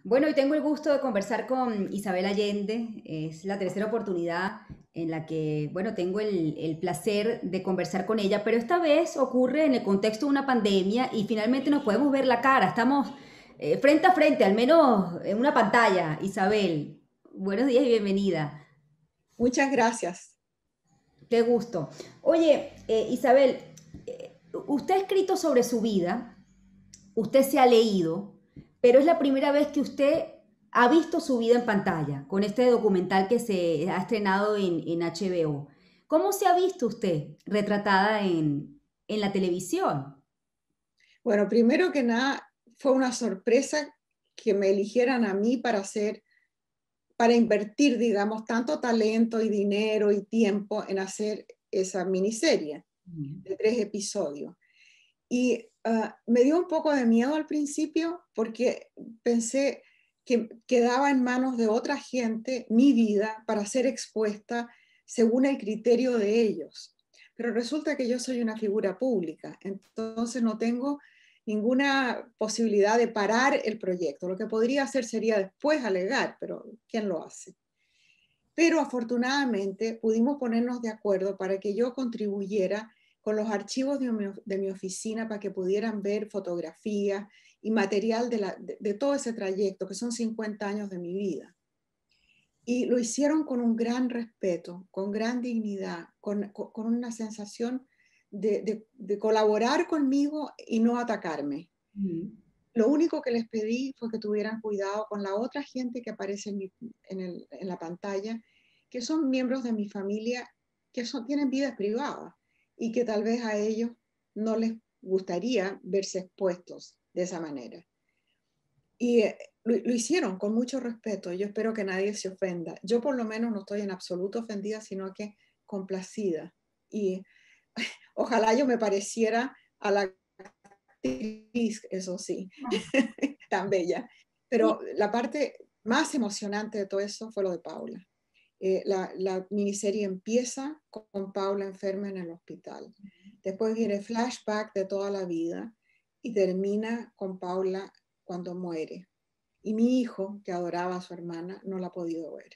Bueno, hoy tengo el gusto de conversar con Isabel Allende. Es la tercera oportunidad en la que, bueno, tengo el placer de conversar con ella, pero esta vez ocurre en el contexto de una pandemia y finalmente nos podemos ver la cara. Estamos frente a frente, al menos en una pantalla. Isabel, buenos días y bienvenida. Muchas gracias. Qué gusto. Oye, Isabel, usted ha escrito sobre su vida, usted se ha leído, pero es la primera vez que usted ha visto su vida en pantalla con este documental que se ha estrenado en HBO. ¿Cómo se ha visto usted retratada en la televisión? Bueno, primero que nada, fue una sorpresa que me eligieran a mí para hacer, para invertir, digamos, tanto talento y dinero y tiempo en hacer esa miniserie de 3 episodios. Y me dio un poco de miedo al principio porque pensé que quedaba en manos de otra gente mi vida para ser expuesta según el criterio de ellos. Pero resulta que yo soy una figura pública, entonces no tengo ninguna posibilidad de parar el proyecto. Lo que podría hacer sería después alegar, pero ¿quién lo hace? Pero afortunadamente pudimos ponernos de acuerdo para que yo contribuyera con los archivos de mi oficina para que pudieran ver fotografías y material de todo ese trayecto, que son 50 años de mi vida. Y lo hicieron con un gran respeto, con gran dignidad, con una sensación de colaborar conmigo y no atacarme. Mm. Lo único que les pedí fue que tuvieran cuidado con la otra gente que aparece en la pantalla, que son miembros de mi familia, que tienen vidas privadas y que tal vez a ellos no les gustaría verse expuestos de esa manera. Y lo hicieron con mucho respeto. Yo espero que nadie se ofenda. Yo por lo menos no estoy en absoluto ofendida, sino que complacida. Y ojalá yo me pareciera a la actriz, eso sí, tan bella. Sí. Pero la parte más emocionante de todo eso fue lo de Paula. La miniserie empieza con Paula enferma en el hospital. Después viene flashback de toda la vida y termina con Paula cuando muere. Y mi hijo, que adoraba a su hermana, no la ha podido ver.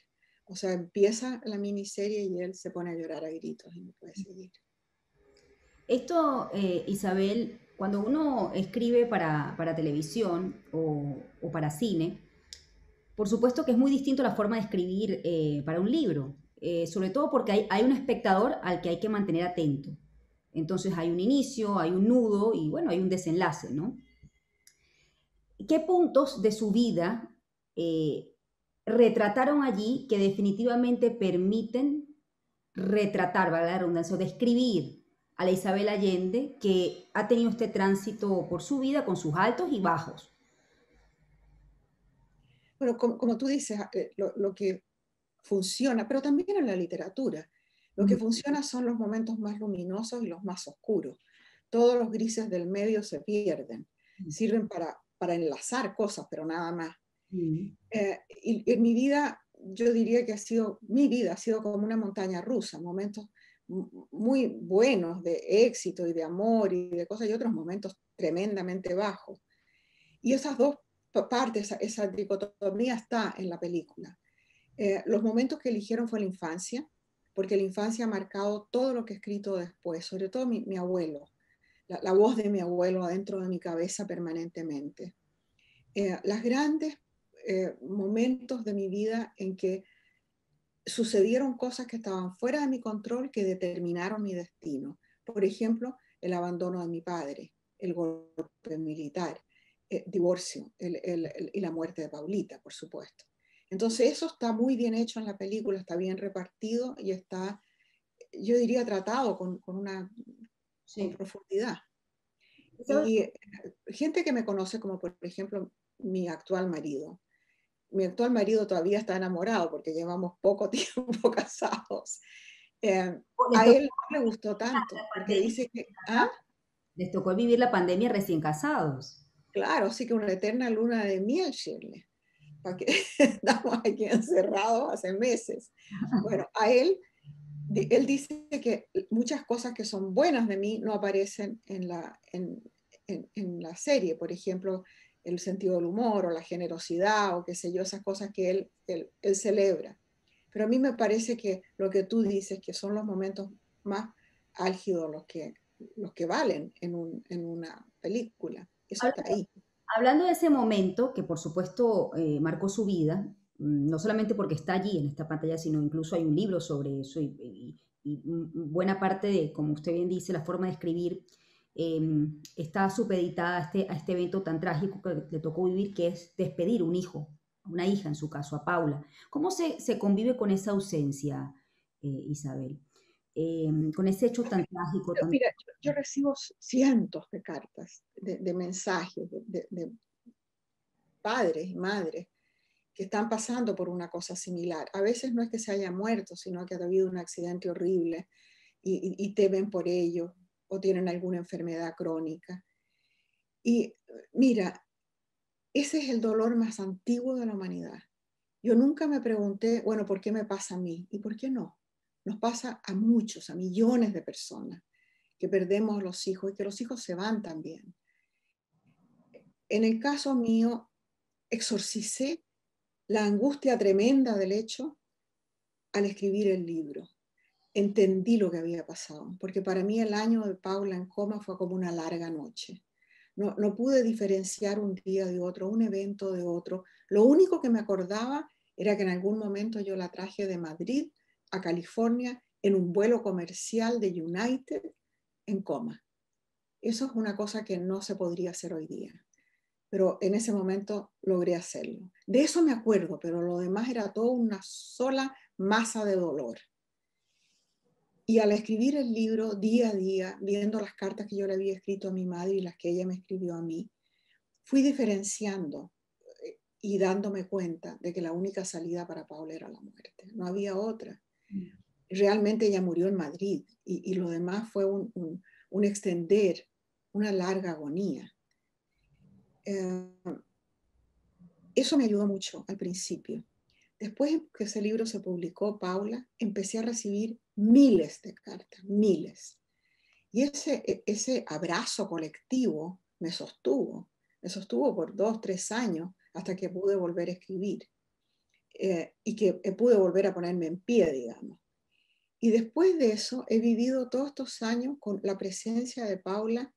O sea, empieza la miniserie y él se pone a llorar a gritos y no puede seguir. Esto, Isabel, cuando uno escribe para televisión o para cine, por supuesto que es muy distinto la forma de escribir para un libro, sobre todo porque hay un espectador al que hay que mantener atento. Entonces hay un inicio, hay un nudo y bueno, hay un desenlace, ¿no? ¿Qué puntos de su vida eh, retrataron allí que definitivamente permiten retratar, valga la redundancia, o describir a la Isabel Allende que ha tenido este tránsito por su vida con sus altos y bajos? Bueno, como tú dices, lo que funciona, pero también en la literatura, lo que Ujú. funciona son los momentos más luminosos y los más oscuros. Todos los grises del medio se pierden, sirven para enlazar cosas, pero nada más. Ujú. Y en mi vida, yo diría que mi vida ha sido como una montaña rusa, momentos muy buenos de éxito y de amor y de cosas, y otros momentos tremendamente bajos. Y esas dos partes, esa dicotomía está en la película. Los momentos que eligieron fue la infancia, porque la infancia ha marcado todo lo que he escrito después, sobre todo mi abuelo, la voz de mi abuelo adentro de mi cabeza permanentemente. Las grandes momentos de mi vida en que sucedieron cosas que estaban fuera de mi control que determinaron mi destino. Por ejemplo, el abandono de mi padre, el golpe militar, divorcio y la muerte de Paulita, por supuesto. Entonces eso está muy bien hecho en la película, está bien repartido y está, yo diría, tratado con Sí. profundidad. ¿Sabes? Y gente que me conoce como por ejemplo mi actual marido todavía está enamorado porque llevamos poco tiempo casados. Les A tocó él no le gustó tanto la porque pandemia dice que, recién casados. Les tocó vivir la pandemia recién casados. claro, sí que una eterna luna de miel, Shirley, para que estamos aquí encerrados hace meses. Bueno, él dice que muchas cosas que son buenas de mí no aparecen en la serie. Por ejemplo, el sentido del humor o la generosidad o qué sé yo, esas cosas que él celebra. Pero a mí me parece que lo que tú dices, que son los momentos más álgidos los que valen en una película, eso está ahí. Hablando de ese momento, que por supuesto marcó su vida, no solamente porque está allí en esta pantalla, sino incluso hay un libro sobre eso y buena parte de, como usted bien dice, la forma de escribir eh, está supeditada a este evento tan trágico que le tocó vivir, que es despedir un hijo, una hija en su caso, a Paula. ¿Cómo se convive con esa ausencia, Isabel? Con ese hecho tan trágico, tan... Mira, yo recibo cientos de cartas, de mensajes de padres y madres que están pasando por una cosa similar. A veces no es que se haya muerto, sino que ha habido un accidente horrible y temen por ello o tienen alguna enfermedad crónica. Y mira, ese es el dolor más antiguo de la humanidad. Yo nunca me pregunté, bueno, ¿por qué me pasa a mí? ¿Y por qué no? Nos pasa a muchos, a millones de personas que perdemos los hijos y que los hijos se van también. En el caso mío, exorcicé la angustia tremenda del hecho al escribir el libro. Entendí lo que había pasado, porque para mí el año de Paula en coma fue como una larga noche. No pude diferenciar un día de otro, un evento de otro. Lo único que me acordaba era que en algún momento yo la traje de Madrid a California en un vuelo comercial de United en coma. Eso es una cosa que no se podría hacer hoy día, pero en ese momento logré hacerlo. De eso me acuerdo, pero lo demás era todo una sola masa de dolor. Y al escribir el libro día a día, viendo las cartas que yo le había escrito a mi madre y las que ella me escribió a mí, fui diferenciando y dándome cuenta de que la única salida para Paula era la muerte. No había otra. Realmente ella murió en Madrid y lo demás fue un extender una larga agonía. Eso me ayudó mucho al principio. Después que ese libro se publicó, Paula, empecé a recibir miles de cartas, miles. Y ese abrazo colectivo me sostuvo por 2, 3 años hasta que pude volver a escribir y que pude volver a ponerme en pie, digamos. Y después de eso he vivido todos estos años con la presencia de Paula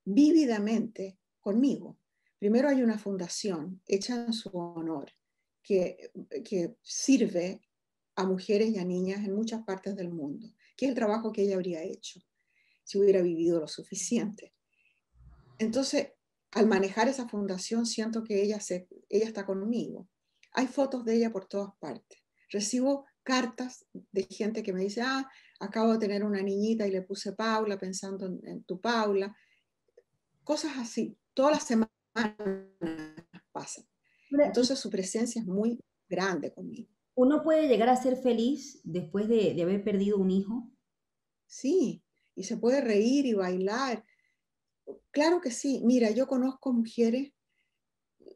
vívidamente conmigo. Primero hay una fundación hecha en su honor que sirve a mujeres y a niñas en muchas partes del mundo, que es el trabajo que ella habría hecho si hubiera vivido lo suficiente. Entonces, al manejar esa fundación, siento que ella está conmigo. Hay fotos de ella por todas partes. Recibo cartas de gente que me dice, acabo de tener una niñita y le puse Paula pensando en tu Paula. Cosas así. Todas las semanas pasan. Entonces su presencia es muy grande conmigo. ¿Uno puede llegar a ser feliz después de haber perdido un hijo? Sí, y se puede reír y bailar. Claro que sí. Mira, yo conozco mujeres,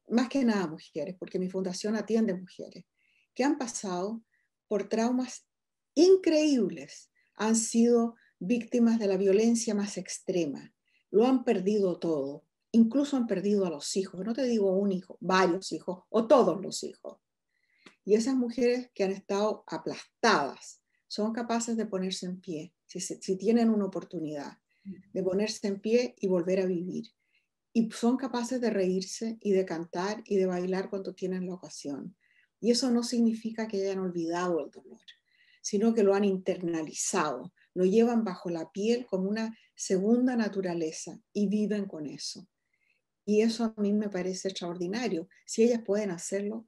más que nada mujeres, porque mi fundación atiende mujeres, que han pasado por traumas increíbles, han sido víctimas de la violencia más extrema, lo han perdido todo, incluso han perdido a los hijos, no te digo un hijo, varios hijos o todos los hijos. Y esas mujeres que han estado aplastadas son capaces de ponerse en pie, si tienen una oportunidad, de ponerse en pie y volver a vivir. Y son capaces de reírse y de cantar y de bailar cuando tienen la ocasión. Y eso no significa que hayan olvidado el dolor, sino que lo han internalizado, lo llevan bajo la piel como una segunda naturaleza y viven con eso. Y eso a mí me parece extraordinario. Si ellas pueden hacerlo,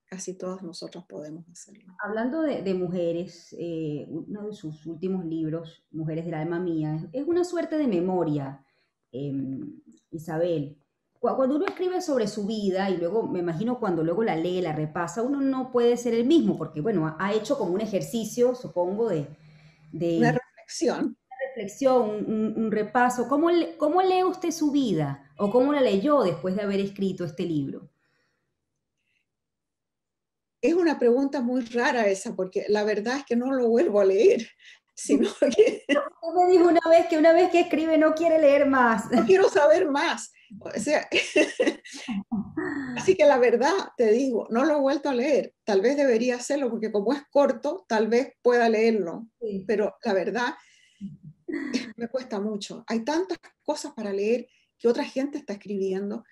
casi todas nosotros podemos hacerlo. Hablando de mujeres, uno de sus últimos libros, Mujeres del alma mía, es una suerte de memoria, eh, Isabel. Cuando uno escribe sobre su vida y luego, me imagino cuando luego la lee, la repasa, uno no puede ser el mismo, porque bueno, ha hecho como un ejercicio, supongo, Una de reflexión. reflexión, un repaso. ¿Cómo lee usted su vida? ¿O cómo la leyó después de haber escrito este libro? Es una pregunta muy rara esa, porque la verdad es que no lo vuelvo a leer. sino que Usted me dijo una vez que una vez que escribe no quiere leer más. no quiero saber más. O sea, así que la verdad, te digo, no lo he vuelto a leer. Tal vez debería hacerlo porque como es corto, tal vez pueda leerlo. Sí. Pero la verdad, me cuesta mucho. Hay tantas cosas para leer que otra gente está escribiendo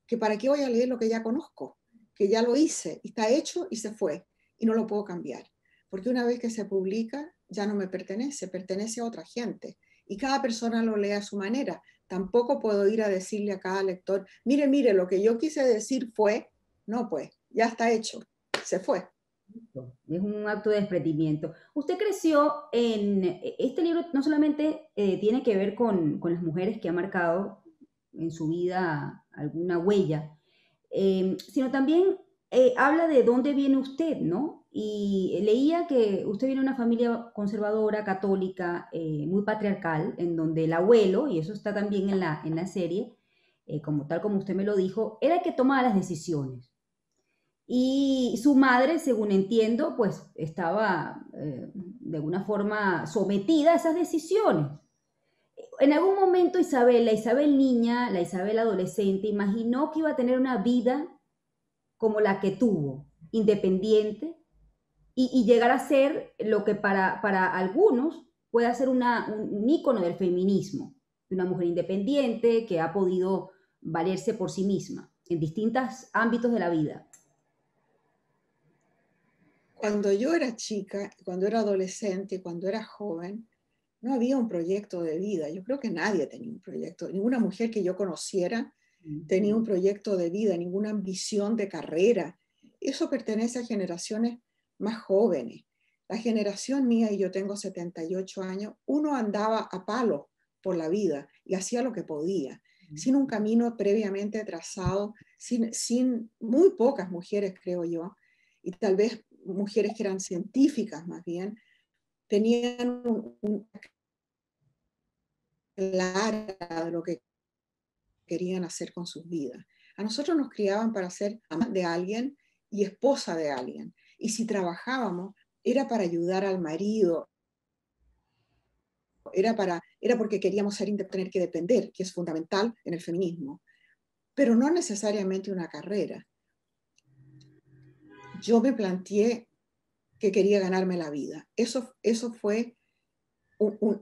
que para qué voy a leer lo que ya conozco, que ya lo hice y está hecho y se fue y no lo puedo cambiar. Porque una vez que se publica, ya no me pertenece, pertenece a otra gente y cada persona lo lee a su manera. Tampoco puedo ir a decirle a cada lector, mire, mire, lo que yo quise decir fue, no, pues, ya está hecho, se fue. Es un acto de desprendimiento. Usted creció en... Este libro no solamente tiene que ver con las mujeres que ha marcado en su vida alguna huella, sino también habla de dónde viene usted, ¿no? Y leía que usted viene de una familia conservadora, católica, muy patriarcal, en donde el abuelo, y eso está también en la serie, como tal como usted me lo dijo, era el que tomaba las decisiones. Y su madre, según entiendo, pues estaba de alguna forma sometida a esas decisiones. En algún momento Isabel, la Isabel niña, la Isabel adolescente, imaginó que iba a tener una vida como la que tuvo, independiente, y llegar a ser lo que para algunos puede ser un ícono del feminismo, de una mujer independiente que ha podido valerse por sí misma en distintos ámbitos de la vida. Cuando yo era chica, cuando era adolescente, cuando era joven, no había un proyecto de vida. Yo creo que nadie tenía un proyecto. Ninguna mujer que yo conociera tenía un proyecto de vida, ninguna ambición de carrera. Eso pertenece a generaciones más jóvenes. La generación mía, y yo tengo 78 años, uno andaba a palo por la vida y hacía lo que podía, sin un camino previamente trazado, sin muy pocas mujeres, creo yo, y tal vez mujeres que eran científicas más bien, tenían un clara de lo que querían hacer con sus vidas. A nosotros nos criaban para ser mamá de alguien y esposa de alguien. Y si trabajábamos, era para ayudar al marido, era porque queríamos ser tener que depender, que es fundamental en el feminismo, pero no necesariamente una carrera. Yo me planteé que quería ganarme la vida. Eso fue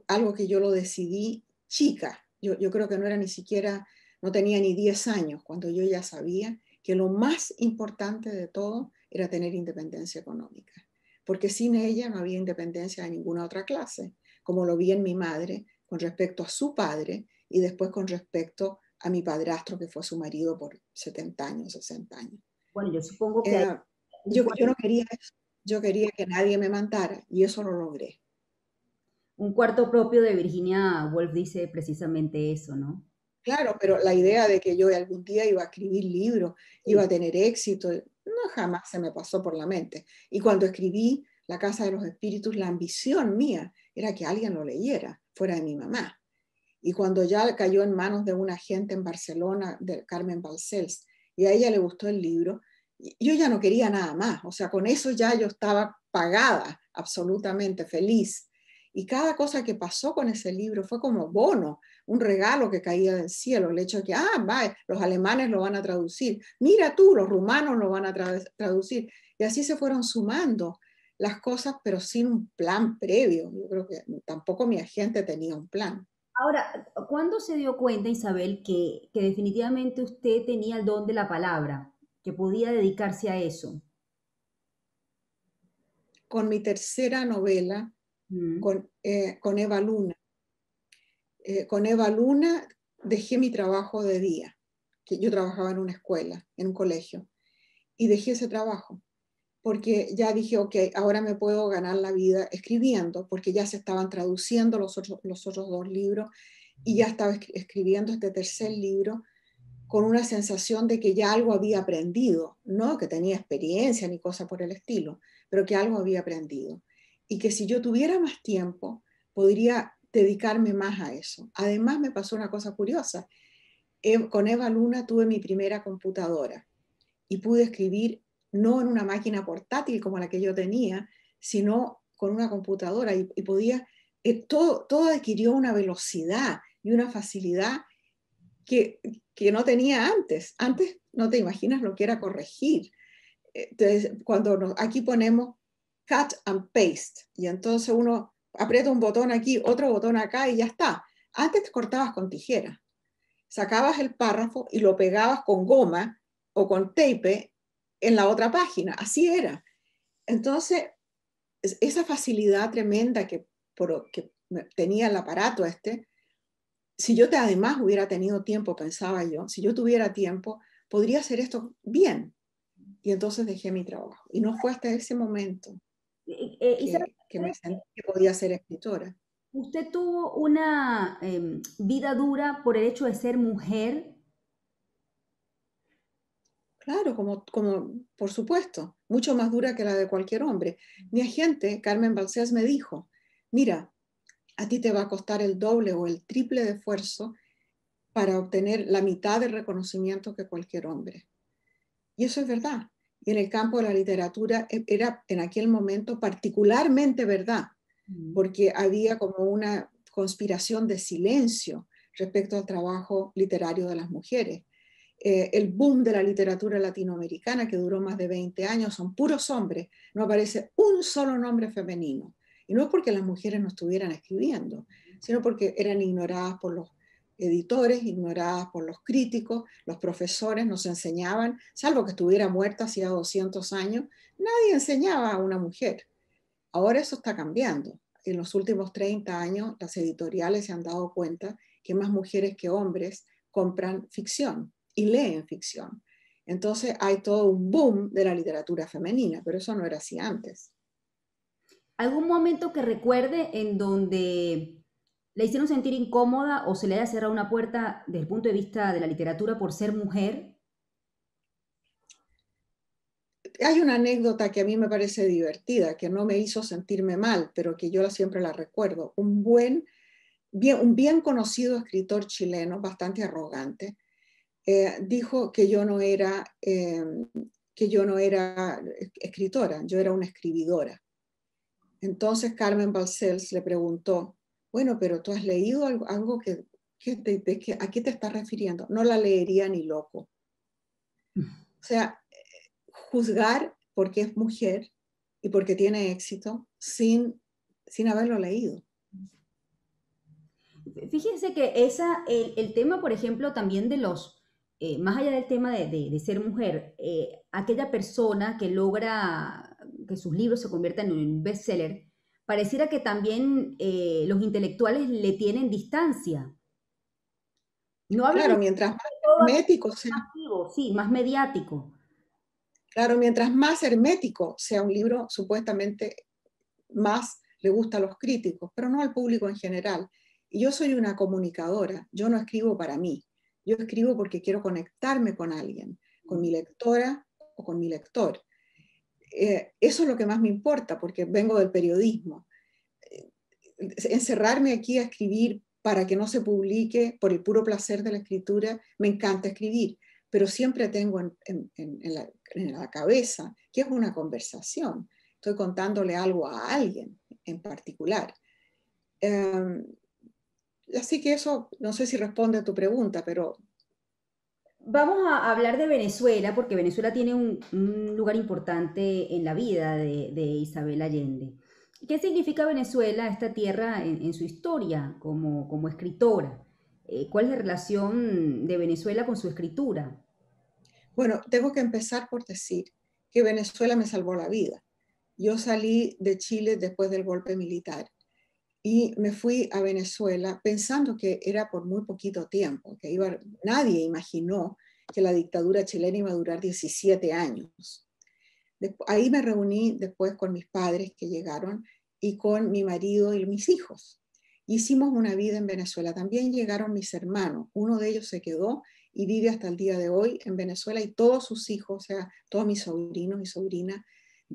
algo que yo lo decidí chica. Yo creo que no era ni siquiera, no tenía ni 10 años cuando yo ya sabía que lo más importante de todo era tener independencia económica, porque sin ella no había independencia de ninguna otra clase, como lo vi en mi madre con respecto a su padre y después con respecto a mi padrastro, que fue su marido por 70 años, 60 años. Bueno, yo supongo que hay Eh, un yo cuarto, no quería eso, yo quería que nadie me mandara y eso lo logré. un cuarto propio de Virginia Woolf dice precisamente eso, ¿no? Claro, pero la idea de que yo algún día iba a escribir libros, iba Sí. a tener éxito, no jamás se me pasó por la mente. Y cuando escribí La Casa de los Espíritus, la ambición mía era que alguien lo leyera, fuera de mi mamá. Y cuando ya cayó en manos de una agente en Barcelona, de Carmen Balcells, y a ella le gustó el libro, yo ya no quería nada más. O sea, con eso ya yo estaba pagada, absolutamente feliz. Y cada cosa que pasó con ese libro fue como bono, un regalo que caía del cielo. El hecho de que, va, los alemanes lo van a traducir. Mira tú, los rumanos lo van a traducir. Y así se fueron sumando las cosas, pero sin un plan previo. Yo creo que tampoco mi agente tenía un plan. Ahora, ¿cuándo se dio cuenta, Isabel, que definitivamente usted tenía el don de la palabra, que podía dedicarse a eso? Con mi tercera novela, Mm. con Eva Luna. Con Eva Luna dejé mi trabajo de día, que yo trabajaba en una escuela, en un colegio, y dejé ese trabajo, porque ya dije, ok, ahora me puedo ganar la vida escribiendo, porque ya se estaban traduciendo los otros dos libros, y ya estaba escribiendo este tercer libro con una sensación de que ya algo había aprendido, no que tenía experiencia ni cosa por el estilo, pero que algo había aprendido. Y que si yo tuviera más tiempo, podría dedicarme más a eso. Además, me pasó una cosa curiosa. Con Eva Luna tuve mi primera computadora y pude escribir no en una máquina portátil como la que yo tenía, sino con una computadora y podía, todo adquirió una velocidad y una facilidad que, que no tenía antes. Antes no te imaginas lo que era corregir. Entonces, aquí ponemos cut and paste, y entonces uno aprieta un botón aquí, otro botón acá y ya está. Antes te cortabas con tijera, sacabas el párrafo y lo pegabas con goma o con tape en la otra página, así era. Entonces, esa facilidad tremenda que tenía el aparato si yo además hubiera tenido tiempo, pensaba yo, si yo tuviera tiempo, podría hacer esto bien. Y entonces dejé mi trabajo. Y no fue hasta ese momento Isabel, que me sentí que podía ser escritora. ¿usted tuvo una vida dura por el hecho de ser mujer? Claro, por supuesto, mucho más dura que la de cualquier hombre. Mi agente, Carmen Balcells, me dijo, mira, a ti te va a costar el doble o el triple de esfuerzo para obtener la mitad del reconocimiento que cualquier hombre. Y eso es verdad. Y en el campo de la literatura era en aquel momento particularmente verdad, porque había como una conspiración de silencio respecto al trabajo literario de las mujeres. El boom de la literatura latinoamericana, que duró más de 20 años, son puros hombres, no aparece un solo nombre femenino. Y no es porque las mujeres no estuvieran escribiendo, sino porque eran ignoradas por los editores, ignoradas por los críticos, los profesores nos enseñaban, salvo que estuviera muerta hacía 200 años, nadie enseñaba a una mujer. Ahora eso está cambiando. En los últimos 30 años, las editoriales se han dado cuenta que más mujeres que hombres compran ficción y leen ficción. Entonces hay todo un boom de la literatura femenina, pero eso no era así antes. ¿Algún momento que recuerde en donde le hicieron sentir incómoda o se le haya cerrado una puerta desde el punto de vista de la literatura por ser mujer? Hay una anécdota que a mí me parece divertida, que no me hizo sentirme mal, pero que yo siempre la recuerdo. Un bien conocido escritor chileno, bastante arrogante, dijo que yo no era escritora, yo era una escribidora. Entonces Carmen Balcells le preguntó, bueno, pero tú has leído algo ¿a qué te estás refiriendo? No la leería ni loco. O sea, juzgar porque es mujer y porque tiene éxito sin haberlo leído. Fíjense que el tema, por ejemplo, también de más allá del tema de ser mujer, aquella persona que logra que sus libros se conviertan en un bestseller, pareciera que también los intelectuales le tienen distancia. No hablo de Claro, mientras más todo aquello hermético sea, más vivo, sí, más mediático. claro, mientras más hermético sea un libro, supuestamente más le gusta a los críticos, pero no al público en general. Y yo soy una comunicadora, yo no escribo para mí, yo escribo porque quiero conectarme con alguien, con mi lectora o con mi lector. Eso es lo que más me importa, porque vengo del periodismo. Encerrarme aquí a escribir para que no se publique por el puro placer de la escritura, me encanta escribir, pero siempre tengo en la cabeza que es una conversación. Estoy contándole algo a alguien en particular. Así que eso, no sé si responde a tu pregunta, pero Vamos a hablar de Venezuela, porque Venezuela tiene un lugar importante en la vida de Isabel Allende. ¿Qué significa Venezuela, esta tierra, en su historia como escritora? ¿Cuál es la relación de Venezuela con su escritura? bueno, tengo que empezar por decir que Venezuela me salvó la vida. Yo salí de Chile después del golpe militar y me fui a Venezuela pensando que era por muy poquito tiempo, nadie imaginó que la dictadura chilena iba a durar 17 años. Ahí me reuní después con mis padres que llegaron y con mi marido y mis hijos. Hicimos una vida en Venezuela. También llegaron mis hermanos. Uno de ellos se quedó y vive hasta el día de hoy en Venezuela y todos sus hijos, o sea, todos mis sobrinos y sobrinas,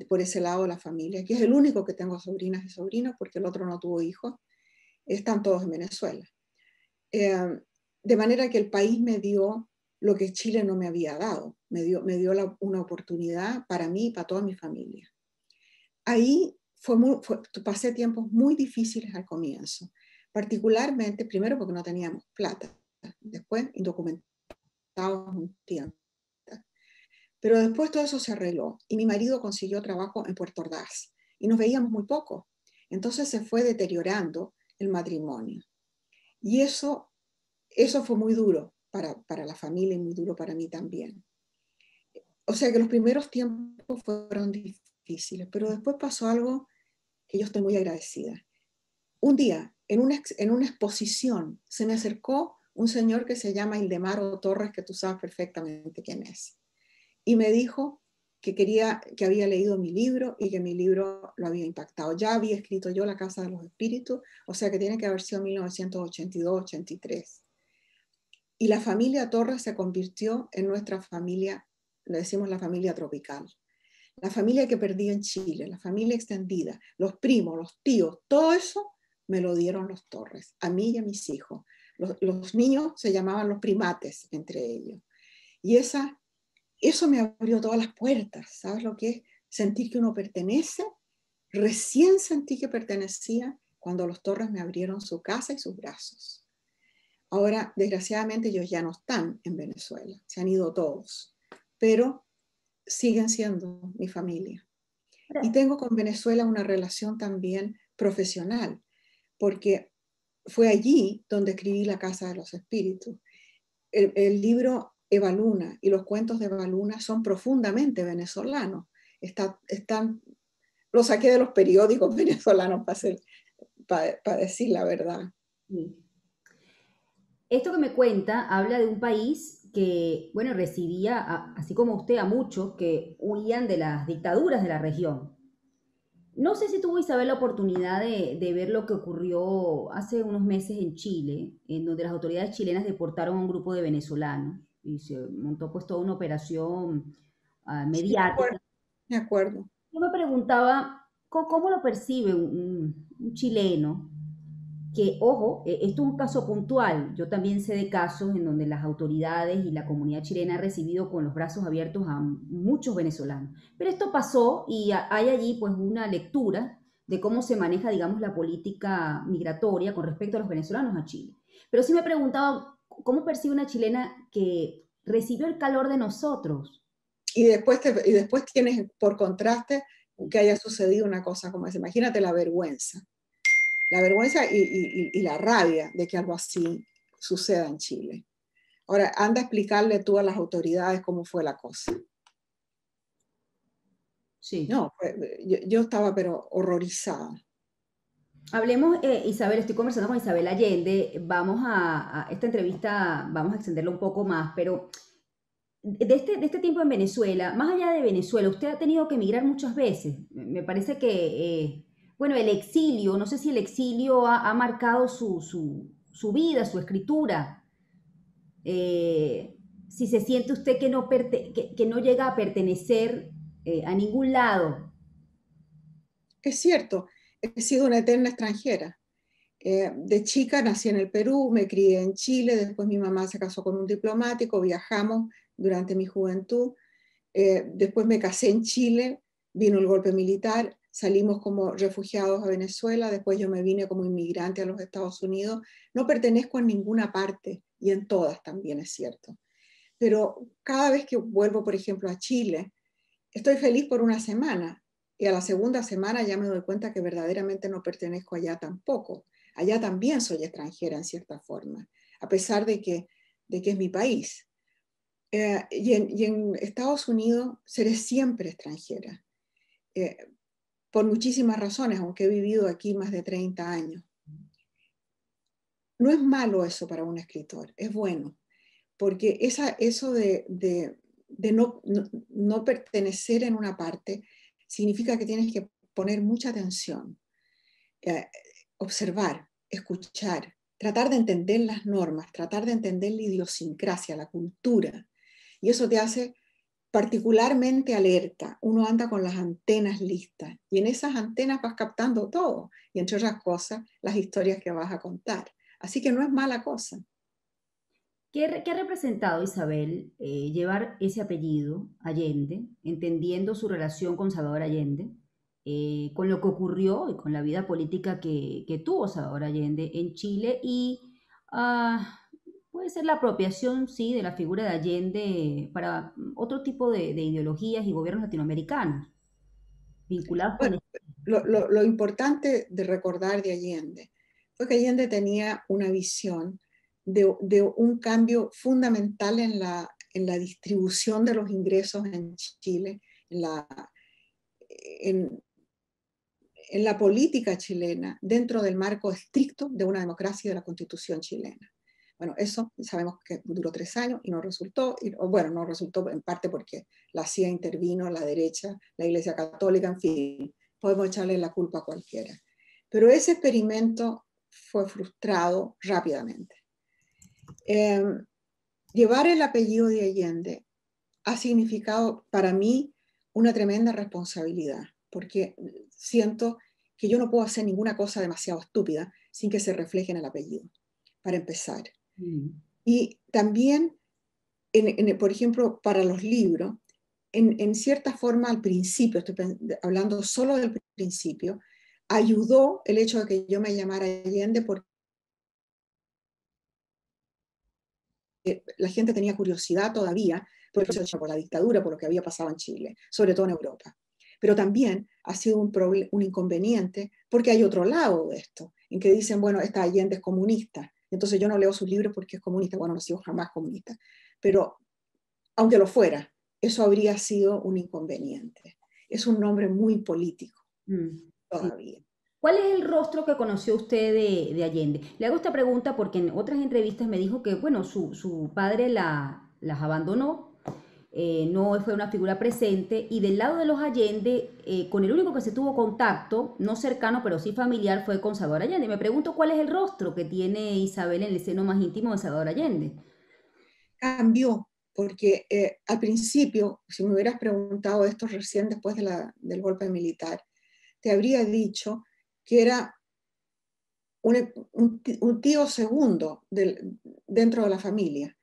por ese lado de la familia, que es el único que tengo sobrinas y sobrinos porque el otro no tuvo hijos, están todos en Venezuela. De manera que el país me dio lo que Chile no me había dado, me dio una oportunidad para mí y para toda mi familia. Ahí pasé tiempos muy difíciles al comienzo, particularmente, primero porque no teníamos plata, después indocumentados un tiempo. Pero después todo eso se arregló y mi marido consiguió trabajo en Puerto Ordaz y nos veíamos muy poco. Entonces se fue deteriorando el matrimonio. Y eso fue muy duro para la familia y muy duro para mí también. O sea que los primeros tiempos fueron difíciles, pero después pasó algo que yo estoy muy agradecida. Un día, en una exposición, se me acercó un señor que se llama Ildemaro Torres, que tú sabes perfectamente quién es, y me dijo que había leído mi libro y que mi libro lo había impactado. Ya había escrito yo La Casa de los Espíritus, o sea que tiene que haber sido 1982-83. Y la familia Torres se convirtió en nuestra familia, le decimos la familia tropical. La familia que perdí en Chile, la familia extendida, los primos, los tíos, todo eso me lo dieron los Torres, a mí y a mis hijos. Los niños se llamaban los primates entre ellos. Y eso me abrió todas las puertas. ¿Sabes lo que es? Sentir que uno pertenece. Recién sentí que pertenecía cuando los Torres me abrieron su casa y sus brazos. Ahora, desgraciadamente, ellos ya no están en Venezuela, se han ido todos, pero siguen siendo mi familia. Y tengo con Venezuela una relación también profesional, porque fue allí donde escribí La Casa de los Espíritus. El libro Eva Luna y los cuentos de Eva Luna son profundamente venezolanos. Lo saqué de los periódicos venezolanos para decir la verdad. Sí. Esto que me cuenta habla de un país que, bueno, recibía, así como usted, a muchos que huían de las dictaduras de la región. No sé si tuvo Isabel la oportunidad de ver lo que ocurrió hace unos meses en Chile, en donde las autoridades chilenas deportaron a un grupo de venezolanos y se montó pues toda una operación Sí, me mediática. acuerdo. Me acuerdo. Yo me preguntaba, ¿cómo lo percibe un chileno? Que, ojo, esto es un caso puntual. Yo también sé de casos en donde las autoridades y la comunidad chilena han recibido con los brazos abiertos a muchos venezolanos. Pero esto pasó y hay allí pues una lectura de cómo se maneja, digamos, la política migratoria con respecto a los venezolanos a Chile. Pero sí me preguntaba, ¿cómo percibe una chilena que recibió el calor de nosotros? Y después tienes por contraste que haya sucedido una cosa como esa. Imagínate la vergüenza y la rabia de que algo así suceda en Chile. Ahora, anda a explicarle tú a las autoridades cómo fue la cosa. Sí. No, yo estaba pero horrorizada. Hablemos, Isabel, estoy conversando con Isabel Allende. Vamos a esta entrevista, vamos a extenderla un poco más, pero de este tiempo en Venezuela, más allá de Venezuela, usted ha tenido que emigrar muchas veces. Me parece que, bueno, el exilio, no sé si el exilio ha marcado su vida, su escritura. Si se siente usted que no llega a pertenecer a ningún lado. Es cierto, he sido una eterna extranjera. De chica nací en el Perú, me crié en Chile, después mi mamá se casó con un diplomático, viajamos durante mi juventud, después me casé en Chile, vino el golpe militar, salimos como refugiados a Venezuela, después yo me vine como inmigrante a los Estados Unidos. No pertenezco a ninguna parte y en todas también es cierto. Pero cada vez que vuelvo, por ejemplo, a Chile, estoy feliz por una semana y a la segunda semana ya me doy cuenta que verdaderamente no pertenezco allá tampoco. Allá también soy extranjera en cierta forma, a pesar de que es mi país. Y en Estados Unidos seré siempre extranjera, eh, por muchísimas razones, aunque he vivido aquí más de 30 años. No es malo eso para un escritor, es bueno, porque eso de no pertenecer en una parte significa que tienes que poner mucha atención, eh, observar, escuchar, tratar de entender las normas, tratar de entender la idiosincrasia, la cultura. Y eso te hace particularmente alerta. Uno anda con las antenas listas y en esas antenas vas captando todo y entre otras cosas las historias que vas a contar. Así que no es mala cosa. ¿Qué ha representado, Isabel, llevar ese apellido, Allende, entendiendo su relación con Salvador Allende? con lo que ocurrió y con la vida política que tuvo Salvador Allende en Chile y ah, puede ser la apropiación, sí, de la figura de Allende para otro tipo de ideologías y gobiernos latinoamericanos vinculados con Bueno, lo importante de recordar de Allende fue que Allende tenía una visión de un cambio fundamental en la distribución de los ingresos en Chile, en la, en, en la política chilena, dentro del marco estricto de una democracia y de la Constitución chilena. Bueno, eso sabemos que duró 3 años y no resultó, bueno, no resultó en parte porque la CIA intervino, la derecha, la Iglesia Católica, en fin, podemos echarle la culpa a cualquiera. Pero ese experimento fue frustrado rápidamente. Eh, Llevar el apellido de Allende ha significado para mí una tremenda responsabilidad, porque siento que yo no puedo hacer ninguna cosa demasiado estúpida sin que se refleje en el apellido, para empezar. Mm. Y también, por ejemplo, para los libros, en cierta forma al principio, estoy hablando solo del principio, ayudó el hecho de que yo me llamara Allende porque la gente tenía curiosidad todavía por la dictadura, por lo que había pasado en Chile, sobre todo en Europa. Pero también ha sido un inconveniente porque hay otro lado de esto, en que dicen, bueno, esta Allende es comunista, entonces yo no leo sus libros porque es comunista. Bueno, no ha sido jamás comunista, pero aunque lo fuera, eso habría sido un inconveniente. Es un nombre muy político Sí. todavía. ¿Cuál es el rostro que conoció usted de Allende? Le hago esta pregunta porque en otras entrevistas me dijo que, bueno, su padre las abandonó, no fue una figura presente, y del lado de los Allende, con el único que se tuvo contacto, no cercano, pero sí familiar, fue con Salvador Allende. Me pregunto cuál es el rostro que tiene Isabel en el seno más íntimo de Salvador Allende. Cambió, porque al principio, si me hubieras preguntado esto recién después del golpe militar, te habría dicho que era un tío segundo dentro de la familia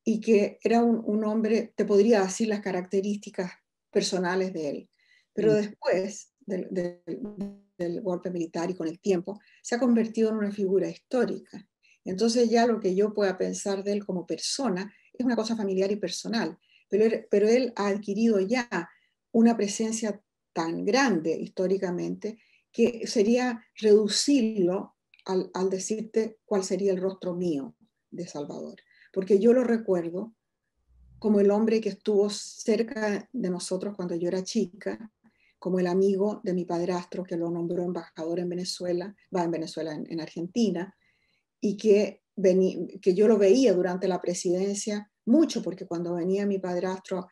y que era un hombre, te podría decir las características personales de él. Pero Mm. después del golpe militar y con el tiempo, se ha convertido en una figura histórica. Entonces ya lo que yo pueda pensar de él como persona es una cosa familiar y personal, pero él ha adquirido ya una presencia tan grande históricamente que sería reducirlo al decirte cuál sería el rostro mío de Salvador. Porque yo lo recuerdo como el hombre que estuvo cerca de nosotros cuando yo era chica, como el amigo de mi padrastro que lo nombró embajador en Venezuela, en Argentina, y que yo lo veía durante la presidencia mucho, porque cuando venía mi padrastro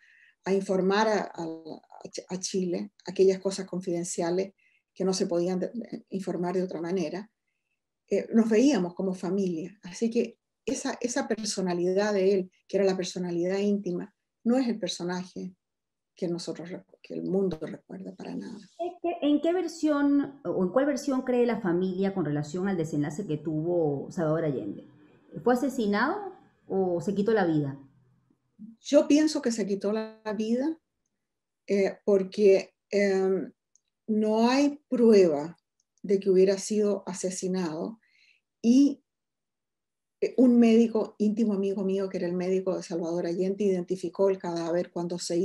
a informar a Chile aquellas cosas confidenciales que no se podían informar de otra manera, nos veíamos como familia. Así que esa personalidad de él, que era la personalidad íntima, no es el personaje que el mundo recuerda para nada. ¿En qué versión o en cuál versión cree la familia con relación al desenlace que tuvo Salvador Allende? ¿Fue asesinado o se quitó la vida? Yo pienso que se quitó la vida porque no hay prueba de que hubiera sido asesinado y un médico íntimo amigo mío, que era el médico de Salvador Allende, identificó el cadáver cuando se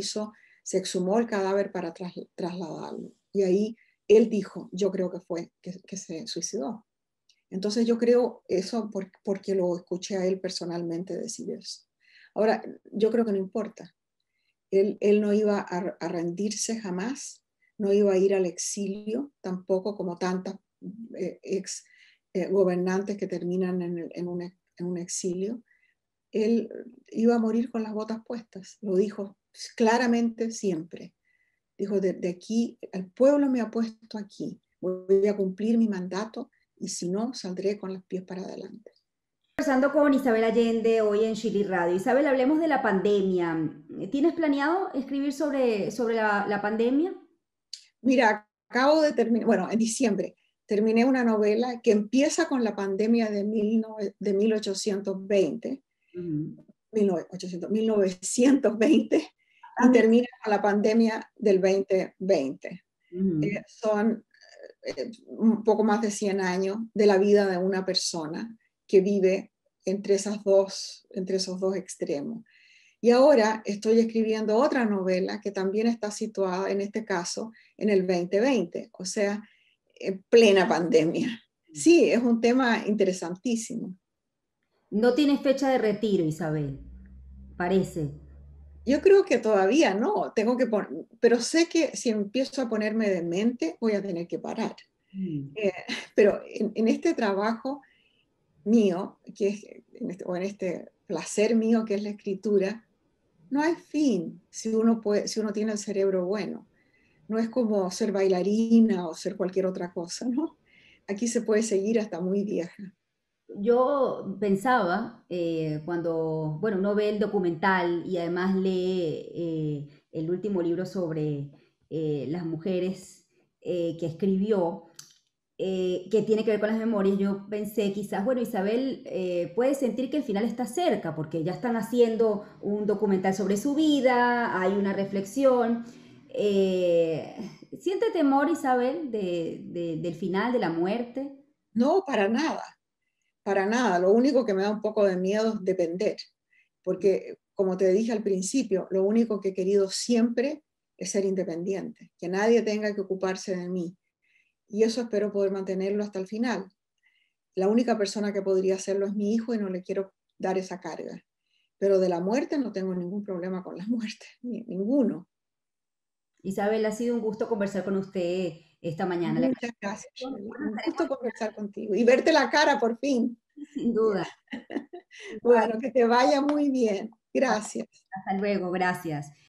exhumó el cadáver para trasladarlo. Y ahí él dijo, yo creo que fue que se suicidó. Entonces yo creo eso porque lo escuché a él personalmente decir eso. Ahora, yo creo que no importa. Él no iba a rendirse jamás, no iba a ir al exilio tampoco como tantas ex gobernantes que terminan en un exilio. Él iba a morir con las botas puestas, lo dijo claramente siempre. Dijo, de aquí, el pueblo me ha puesto aquí, voy a cumplir mi mandato y si no, saldré con los pies para adelante. Conversando con Isabel Allende hoy en Chile Radio. Isabel, hablemos de la pandemia. ¿Tienes planeado escribir sobre la pandemia? Mira, acabo de terminar, bueno, en diciembre terminé una novela que empieza con la pandemia de 1820, Ujú. 1920 y Ah, mira, termina con la pandemia del 2020. Ujú. Son un poco más de 100 años de la vida de una persona que vive entre esos dos extremos. Y ahora estoy escribiendo otra novela que también está situada, en este caso, en el 2020, o sea, en plena pandemia. Sí, es un tema interesantísimo. No tienes fecha de retiro, Isabel, parece. Yo creo que todavía no, pero sé que si empiezo a ponerme de mente voy a tener que parar. Mm. Eh, pero en este trabajo mío, o en este placer mío que es la escritura, no hay fin si uno tiene el cerebro bueno. No es como ser bailarina o ser cualquier otra cosa, ¿no? Aquí se puede seguir hasta muy vieja. Yo pensaba, cuando, bueno, uno ve el documental y además lee el último libro sobre las mujeres que escribió, que tiene que ver con las memorias, yo pensé quizás, bueno, Isabel puede sentir que el final está cerca, porque ya están haciendo un documental sobre su vida, hay una reflexión. Eh, ¿Siente temor, Isabel, del final, de la muerte? No, para nada, para nada. Lo único que me da un poco de miedo es depender, porque como te dije al principio, lo único que he querido siempre es ser independiente, que nadie tenga que ocuparse de mí. Y eso espero poder mantenerlo hasta el final. La única persona que podría hacerlo es mi hijo y no le quiero dar esa carga. Pero de la muerte no tengo ningún problema con la muerte, ninguno. Isabel, ha sido un gusto conversar con usted esta mañana. Le Muchas agradezco gracias, mucho. Shirley. Bueno, Un estaremos gusto conversar contigo y verte la cara por fin. sin duda. Igual. Bueno, que te vaya muy bien. Gracias. Hasta luego, gracias.